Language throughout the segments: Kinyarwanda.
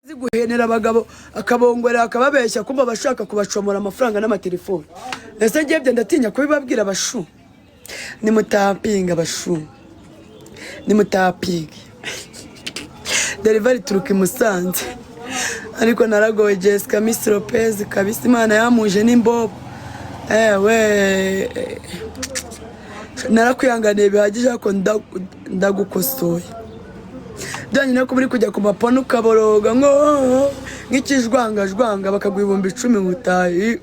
ziguhenera abagabo akabongorera akababeshya kumba bashaka kubacomora amafaranga n'amatelefone. Ese ngiye byo ndatinya kubibabwira abashu. Ni mutapinga abashu. Ni mutapinga. Delivery turuka Musanze. Ariko naragoye Jessica Miss Lopez kabisa Imana yamuje n'imbobo. We narakwihanganiye bihagije ko ndagukosoye. Danye nako muri kujya ku mapano ukaboroga ngo nk'ikijwanga bakagwibumba 10 ngutayi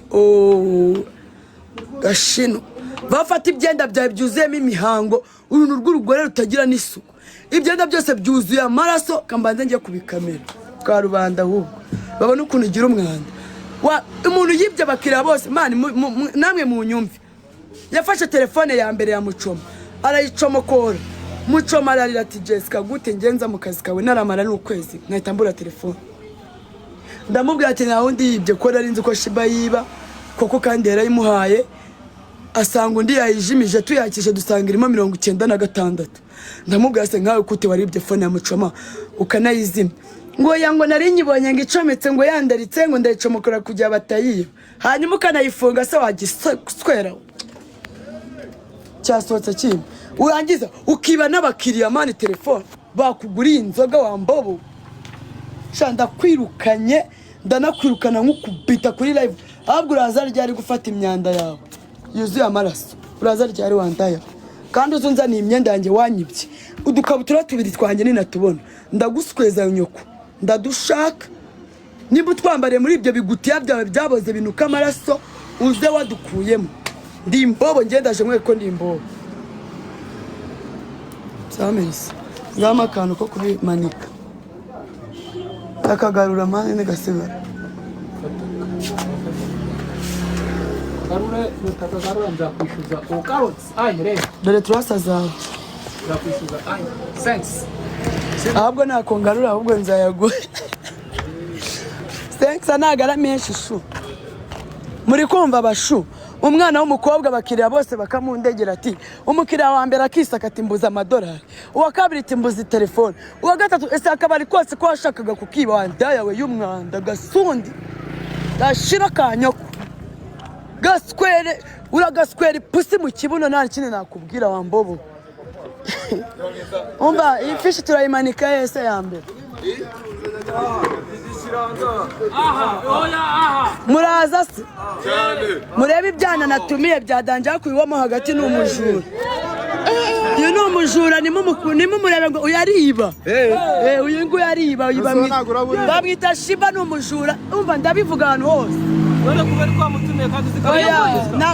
gashino bafata ibyenda byawe byuzuyemo imihango uruntu rw'urugore rutagira n'isuku ibyenda byose byuzuye amaraso kambanze ngiye kubikamera kwa rubanda ahubwo babona ukuntu ugira umwanda wa umuntu yibye bakira bose mani namwe mu nyumvi yafashe telefone ya mbere ya Muchoma arayicomokora Muchoma ararira ati Jessica gute ngenza mu kazi kawe naramara n'ukwezi nkahita mbura telefone ndamubwira ati naho ndi yibye ko nari nzi ko Shiba yiba koko kandi yarayimuhaye asanga undi yayijimije tuyakishe dusanga irimo 96 ndamubwira se nkawe kute waribye phone ya Muchoma ukanayizima ngo yango nari nyibonye ngicometse ngo yandaritse ngo ndayicomokora kujya batayiba hanyuma ukanayifunga se wagiswera cyasotse kimwe urangiza ukiba n'abakiriya mani telefone bakuguriye inzoga wambobo shanda kwirukanye ndanakwirukana nk'ukubita kuri live ahubwo uraza ryari gufata imyanda yawe yuzuye amaraso uraza ryari wandaya kandi uzunzaniye imyenda yanjye wanyibye udukabutura tubiri twanjye ninatubona ndagusweza nyoko ndadushaka niba twambare muri ibyo bigutiya byawe byaboze binuka amaraso uze wadukuyemo ndi imbobo ngendaje mweko ndi imbobo Samis ngama kantu ko kubimanika akagarura mane negasigara garure nutakagarura nzakwishyuza ukarotse ayire dore turasazawe nzakwishyuza ayire thanks ahubwo nakongarura ahubwo nzayaguhe thanks anagara menshi shu muri kumva bashu umwana w'umukobwa bakiriya bose bakamundegera ati umukiriya wa mbere akisaka ati mbuza amadolari uwa kabiri ati mbuza telefone uwa gatatu ese akabari kose ko washakaga kukiba wandayawe y'umwanda gasundi gashira kanyoko gaswere uragaswere pusi mu kibuno nta kintu nakubwira wambobo umba ifishi turayimanika yese ya mbere muraza se murebe ibyana natumiye byadanje kuyiwamo hagati n'umujura iyo ni umujura nimumurebe ngo uyariba uyu ngo uyariba bamwita Shiba ni umujura umva ndabivuga ahantu hose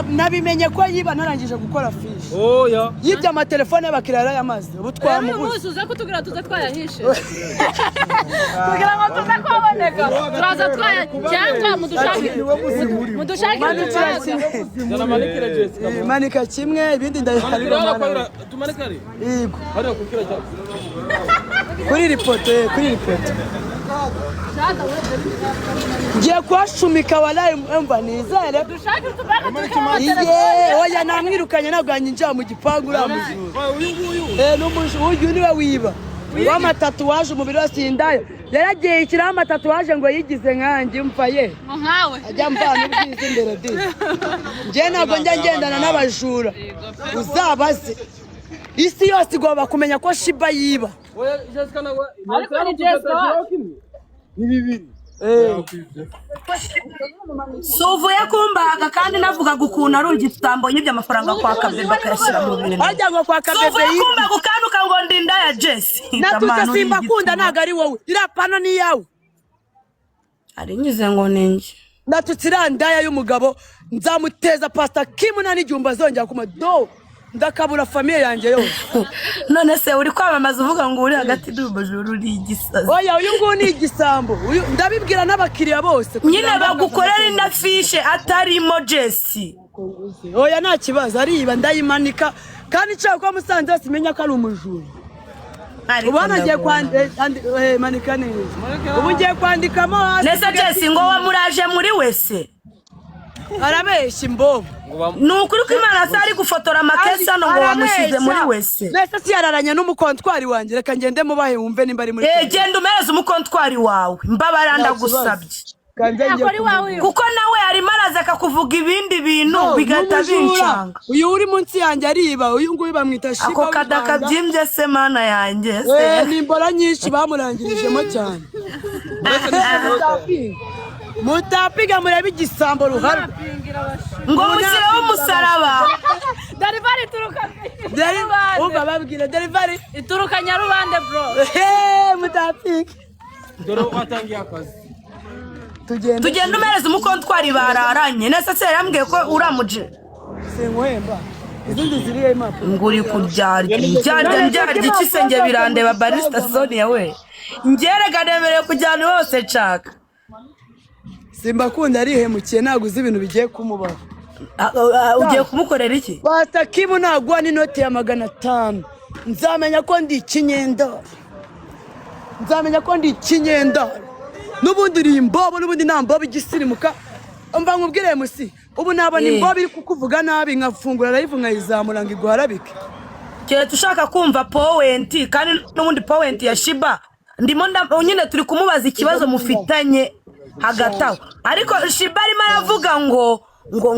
nabimenye ko yiba narangije gukora fishi yibye amatelefone y'abakiriya yarayamaze ubu twamubuze uza kutubwira tuze twayahishe kugira ngo tuze kwaboneka turaza twaya cyangwa mudushake manika kimwe ibindi ndayiharira tumanikari yego hariya kukira cyane kuri report ngiye kwashumika walayi mva nizere dushake tubaka oya namwirukanye naganye njya mu gipangu uramujura uyu niwe wiba w'amatatuwaje umubiri wose indayo yaragiye ikiraho amatatuwaje ngo yigize nkanjye umva ye nkawe ajya mvana ubwiza imbere di njye ntabwo njya ngendana n'abajura uzabaze isi yose igomba kumenya ko Shiba yiba ariko ni Jessica ni bibiri Sovuye kumbaga kandi navugaga ukuntu arungi tutambo y'ibyo amafaranga kwa Kabebe bakayashyira mu bintu ajya ngo kwa Kabebe Sovuye kumbaga ukanuka ngo ndinda ya Jess natuza simba kunda naga ari wowe irapano ni yawe ari nyize ngo ninjye natutsira ndaya y'umugabo nzamuteza pasta kimuna n'igihumba zongera ku mado ndakabura famille yanjye yose none se uri kwamamaza uvuga ngo uri hagati y'ubujuru uri igisazi oya uyu ngo ni igisambo ndabibwira n'abakiriya bose nyine bagukorera ina fishe atarimo Jess oya nta kibazo ariba ndayimanika kandi cyo kwa Musanze wose imenya ko ari umujura ubona ngiye manika neza ubu ngiye kwandikamo hasi nese Jess ngo wamuraje muri wese arabeshya imbobo ni ukuri ko Imana atari gufotora amakesi hano ngo wamushyize muri wese mbese si yararanye n'umukontwari wanjye reka ngende mubahe wumve nimba ari muri genda umereze umukontwari wawe mbabara ndagusabye kuko nawe arimo araza akakuvuga ibindi bintu bigahita bincanga uyu uri munsi yanjye ariba uyu nguyu bamwita Shiba ako kada kabyimbye se mana yanjye ni imbora nyinshi bamurangirijemo cyane mutapiga murebe igisambo ruhara ngo musireho umusaraba Delivery ituruka umva babwira delivery ituruka Nyarubande bro mutapiga dore watangiye akazi tugenda umereze umukontwari bararanye nese se yarambwiye ko uramuje sinkwemba izindi ziriye impapuro nguri kubyarya ikisenge birandeba barista Sonia we ngerega nemereye kujyana hose nshaka Simbakunda arihemukiye ntago uzi ibintu bigiye kumubaho ugiye kumukorera iki batakimu nagwa n'inoti ya 500 nzamenya ko ndi ikinyenda n'ubundi iri imbobo n'ubundi nta mbobo igisirimuka mba nkubwire musi ubu nabona imbobo iri kukuvuga nabi nkafungura live nkayizamura ngo iguharabike kire tushaka kumva point kandi n'ubundi point ya Shiba ndimo nyine turi kumubaza ikibazo mufitanye hagataho ariko Shiba arimo aravuga ngo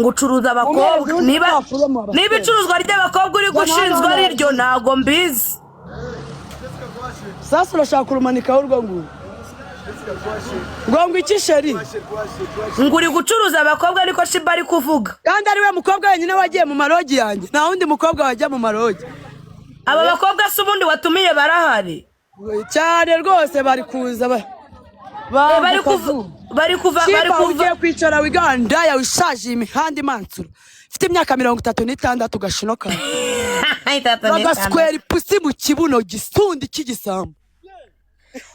ucuruza abakobwa niba icuruzwa ry'abakobwa uri gushinzwa ari ryo ntago mbizi sasa urashaka urumanikaho urwo ngo iki sheri uri gucuruza abakobwa ariko Shiba ari kuvuga kandi ari we mukobwa wenyine wagiye mu marogi yanjye nta wundi mukobwa wajya mu marogi aba bakobwa se ubundi watumiye barahari cyane rwose bari kuza bari kuva ugiye kwicara wiganda yawe ishaje imihanda imansura ufite imyaka 36 gashino kawe bagaswera ipusi mu kibuno gisundi cy'igisambo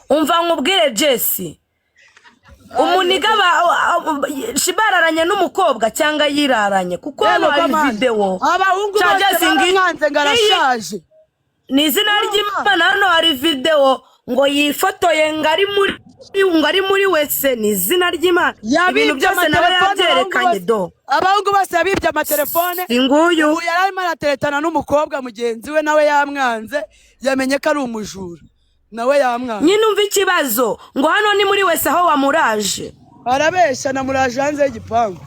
umva nkubwire Jesse umuniga Shiba araranye n'umukobwa cyangwa yiraranye kuko hano hari video abahungu bose baranze ngarashaje ni izina ry'Imana hano hari video ngo yifotoye ngari muri wese ni izina ry'Imana ibintu byose nawe yabyerekanye do abahungu bose yabibye amatelefone singuyu yararimo arateretana n'umukobwa mugenzi we nawe yamwanze yamenye ko ari umujura nawe yamwanze nyine umva ikibazo ngo hano ni muri wese aho wamuraje arabeshya na muraje hanze y'igipangu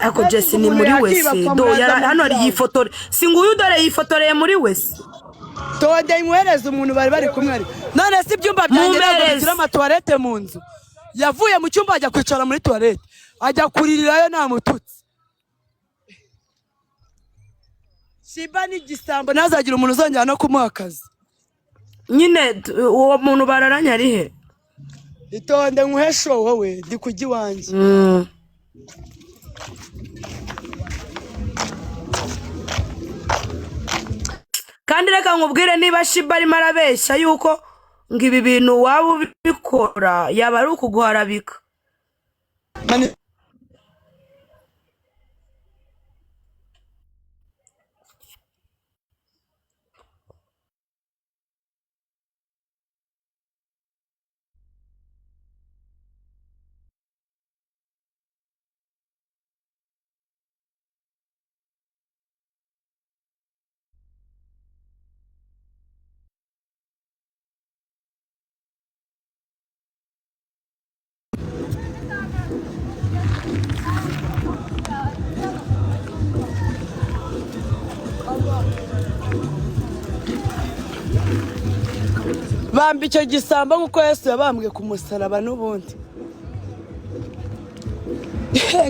ako Jesse ni muri wese do hano ari yifotore singuyu dore yifotoreye muri wese tonde inkwereza umuntu bari kumwe ari none si ibyumba byanjye ntabwo bigira amatoilette mu nzu yavuye mu cyumba ajya kwicara muri toilette ajya kuririrayo nta mututsi Shiba ni igisambo ntazagira umuntu uzongera no kumuha akazi nyine uwo muntu bararanye ari he itonde nkuhesho wowe ndi kujya iwanjye kandi reka nkubwire niba Shiba arimo arabeshya yuko ngo ibi bintu waba ubikora yaba ari ukuguharabika bamba icyo gisambo nk'uko Yesu yabambwe ku musaraba n'ubundi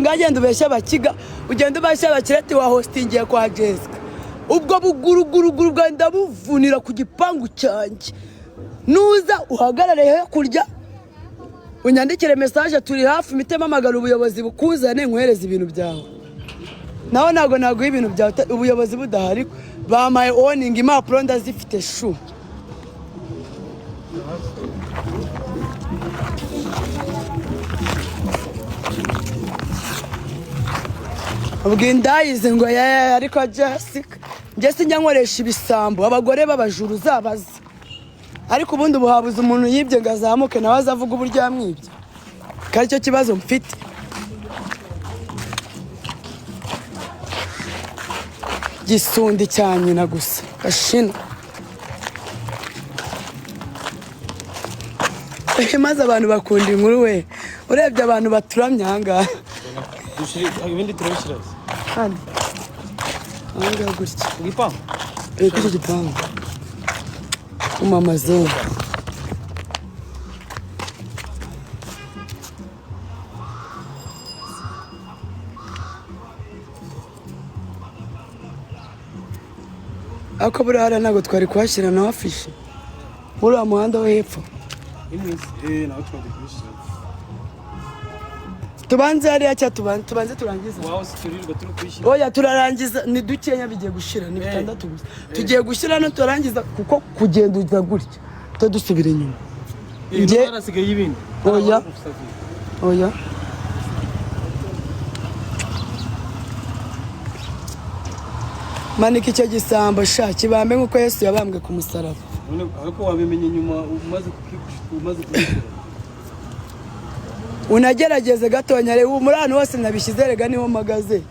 ngagenda ubeshya abakiga ugenda ubeshya abakireti wa hostingiye kwa Jessica ubwo buguruguru bwanda buvunira ku gipangu cyanjye nuza uhagarare he kurya unyandikire message turi hafi mitema amagara ubuyobozi bukuzane nkwereza ibintu byawe naho ntago ibintu byawe ubuyobozi budahari bamaye owning impapuro ndazifite shu ubwindayize ngo ariko Jessica njye njya nkoresha ibisambo abagore b'abajuru uzabaza ariko ubundi ubuhabuze umuntu yibye ngo azamuke nawe azavuga uburyo yamwibye kandi cyo kibazo mfite gisundi cya nyina gusa gashina maze abantu bakunda inkuru we urebye abantu baturamye ahangaha ibindi turabishyira kandi ahangaha gutya ku gipangu kuri iki gipangu umamazuru ako buriya hariya ntabwo twari kuhashyira naho afishe muri uriya muhanda wo hepfo nawe twajya kubishyira tubanze hariya cyangwa tubanze turangiza waho turirwa turi kubishyira oya turarangiza ni dukenya bigiye gushira ni bitandatu gusa tugiye gushyira no turangiza kuko kugenduza gutya dusubira inyuma njye harasigaye y'ibindi oya manika icyo gisambo sha kibambe nk'uko Yesu yabambwe ku musaraba ariko wabimenye nyuma umaze kubishyira unagerageze gatonya reba muri ahantu hose nabishyize rega niho mpagaze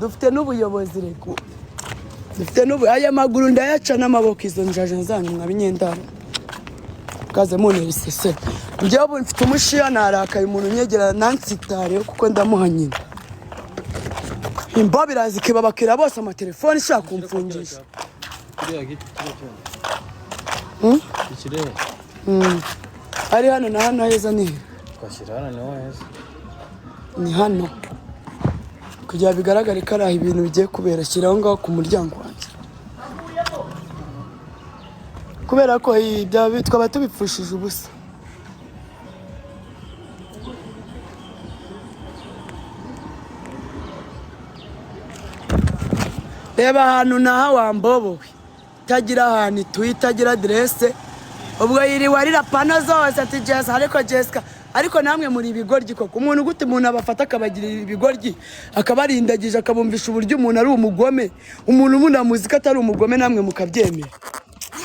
dufite n'ubuyobozi rego dufite aya maguru ndayaca n'amaboko izo njaje zanyu mwabinyendana kaze munera isese njyewe ubu mfite umushiya narakaye umuntu unyegera nansitare kuko ndamuha nyina imbo birazi kibabakira bose amatelefoni ishaka kumfungisha ari hano na hano heza ni ni hano kugira bigaragare ko ari aho ibintu bigiye kubera shyiraho ngaho ku muryango wanjye kubera ko twaba tubipfushije ubusa reba ahantu naha wambobowe itagira ahantu ituye itagira aderese ubwo yiriwe arira pano zose ati Jessica ariko Jessica ariko namwe muri ibigoryi koko umuntu gute umuntu abafata akabagirira ibigoryi akabarindagije akabumvisha uburyo umuntu ari umugome umuntu munamuzi ko atari umugome namwe mukabyemera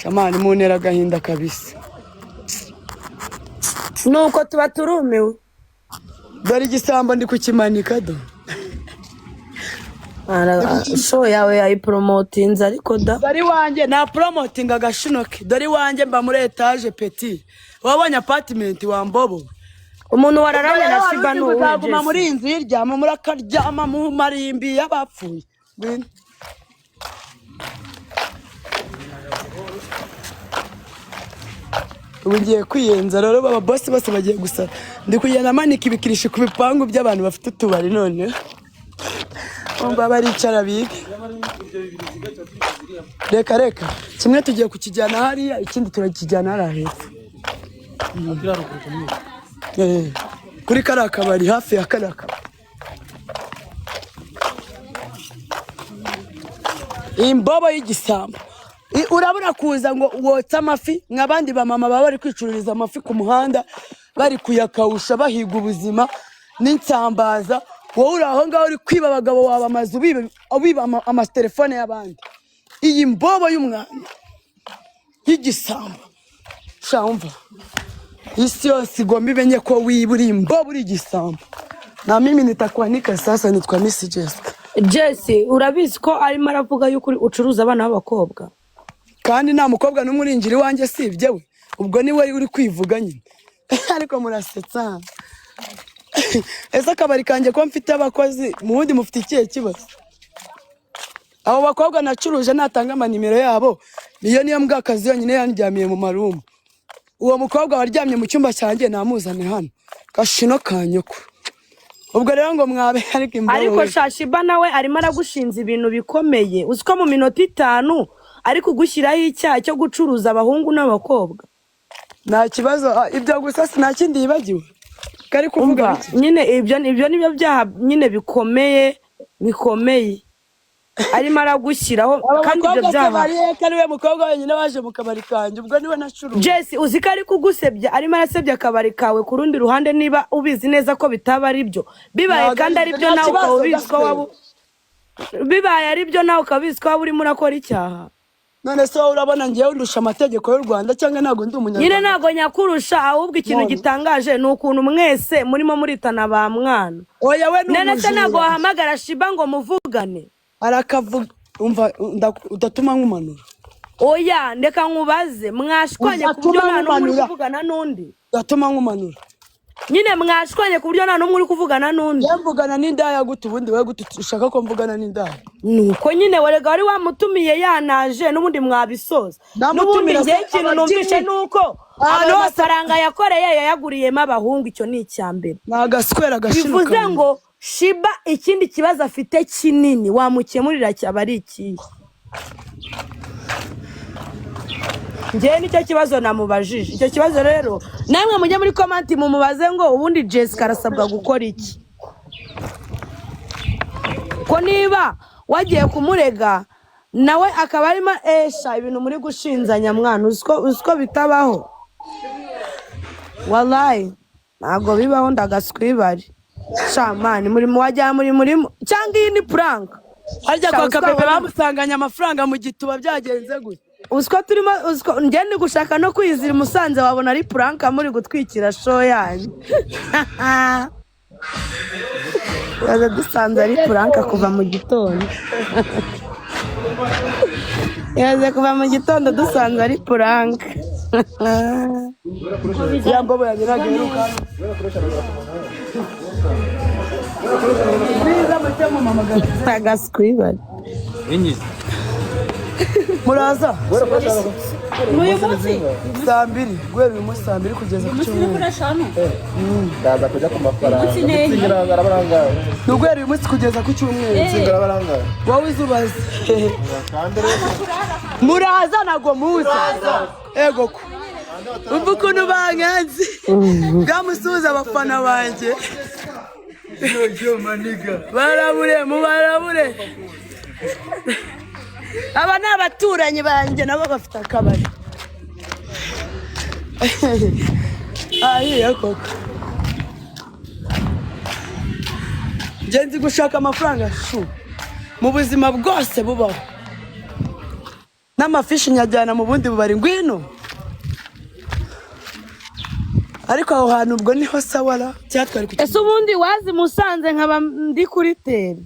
shamani muntera agahinda kabisa nuko tuba turumiwe dore igisambo ndi kukimanika do show yawe yayipromotinze ariko da dore wanjye na promoting agashinoke dore wanjye mba muri etage petit wabonye apartment wambobo umuntu wararanye na Shiba n'uweguma muri inzu yiryama muri akaryama mu marimbi y'abapfuye ubu ngiye kwiyenza rero baba boss bose bagiye gusa ndi kugenda manika ibikirishi ku bipangu by'abantu bafite utubari none umva baricara bige reka kimwe tugiye kukijyana hariya ikindi turakijyana hariya hepfo kuri kariya kabari hafi ya kariya kabari imbobo y'igisambo urabura kuza ngo wotse amafi nk'abandi bamama baba bari kwicururiza amafi ku muhanda bari kuyakawusha bahiga ubuzima n'insambaza wowe uri aho ngaho uri kwiba abagabo wawe amazu ubiba amatelefone y'abandi iyi mbobo y'umwana y'igisambo shamva isi yose igomba imenye ko wibura imbobo uri igisambo na mimi nitakuanika sasa nitwa Miss Jessica Jesse urabizi ko arimo aravuga yuko ucuruza abana b'abakobwa kandi nta mukobwa n'umwe urinjira iwanjye sibye we ubwo ni we uri kwivuga nyine ariko murasetsa ese akabari kanjye ko mfite abakozi mubundi mufite ikihe kibazo abo bakobwa nacuruje natanga amanimero yabo niyo mbwakazi yonyine yandyamiye mu marumu uwo mukobwa waryamye mu cyumba cyanjye namuzane hano gashino kanyoko ubwo rero ngo mwabe ariko Shiba nawe arimo aragushinza ibintu bikomeye uziko mu minota 5 ariko gushyiraho icyaha cyo gucuruza abahungu n'abakobwa nta kibazo ibyo gusa nta kindi yibagiwe kari kuvuga nyine ibyo nibyo byaha nyine bikomeye arimo aragushyiraho kandi ibyo byaha kandi we mukobwa wenyine waje mu kabari kanjye ubwo niwe nacuruza Jesse uzi ko ari kugusebya arimo arasebya akabari kawe ku rundi ruhande niba ubizi neza ko bitaba ari byo bibaye kandi ari byo nawe ukaba ubizi ko waba bibaye ari byo nawe ukaba ubizi ko waba urimo urakora icyaha none se wowe urabona ngewe ndusha amategeko y'u Rwanda cyangwa ntabwo ndi umunyarwanda? Nyine ntabwo nyakurusha, ahubwo ikintu gitangaje ni ukuntu mwese murimo muritana ba mwana. Oya we none se ntabwo wahamagara Shiba ngo muvugane? Arakavuga umva udatuma nkumanura. Oya ndeka nkubaze, mwashwanye ku buryo nta n'umwe uri kuvugana n'undi? Udatuma nkumanura. Nyine mwashwanye ku buryo nta n'umwe uri kuvugana n'undi? Yamvugana n'indaya gute ubundi we gute ushaka ko mvugana n'indaya? Nuko nyine warega wari wamutumiye yanaje n'ubundi mwabisoza. N'ubundi ngiye ikintu numvishe nuko amafaranga yakoreye yayaguriyemo abahungu, icyo ni icyambere. Nagaswera gashinuka. Bivuze ngo Shiba ikindi kibazo afite kinini wamukemurira cyaba ari iki? Ngiye nicyo kibazo namubajije. Icyo kibazo rero namwe mujye muri comment mumubaze ngo ubundi Jessica arasabwa gukora iki? Ko niba wagiye kumurega nawe akaba arimo ibintu muri gushinzanya mwana, uziko bitabaho. Wallahi ntago bibaho, ndagaswibari shamani muri wajya muri cyangwa iyi ni prank. Harya kwa kabebe bamusanganya amafaranga mu gituba byagenze gute? Uziko turimo njye ndi gushaka no kwizira Musanze, wabona ari prank muri gutwikira show yanyu. Yaza dusanze ari prank kuva mu gitondo. Yaza kuva mu gitondo dusanze ari prank. Yambo yanyirageruka. Biza mutemo mama Agaskwibari. Enyize. Muraza. Uyu munsi Saa 2 guhera uyu munsi saa 2 kugeza ku cyumweru. Ndaza kujya ku mafaranga. Singira ngarabaranga. Guhera uyu munsi kugeza ku cyumweru. Singira baranga. Wowe izubaze. Muraza nago muza. Ego ko. Umva ukuntu banganze. Bwamusuhuza abafana banjye. Barabure mubarabure. Aba ni abaturanyi banjye nabo bafite akabari. Ahiye koko. Ngenzi gushaka amafaranga mu buzima bwose bubaho. N'amafishi nyajyana mu bundi bubari ngwino. Ariko aho hantu ubwo niho sawara cyatwari ku. Ese ubundi wazi Musanze nkaba ndi kuri tele.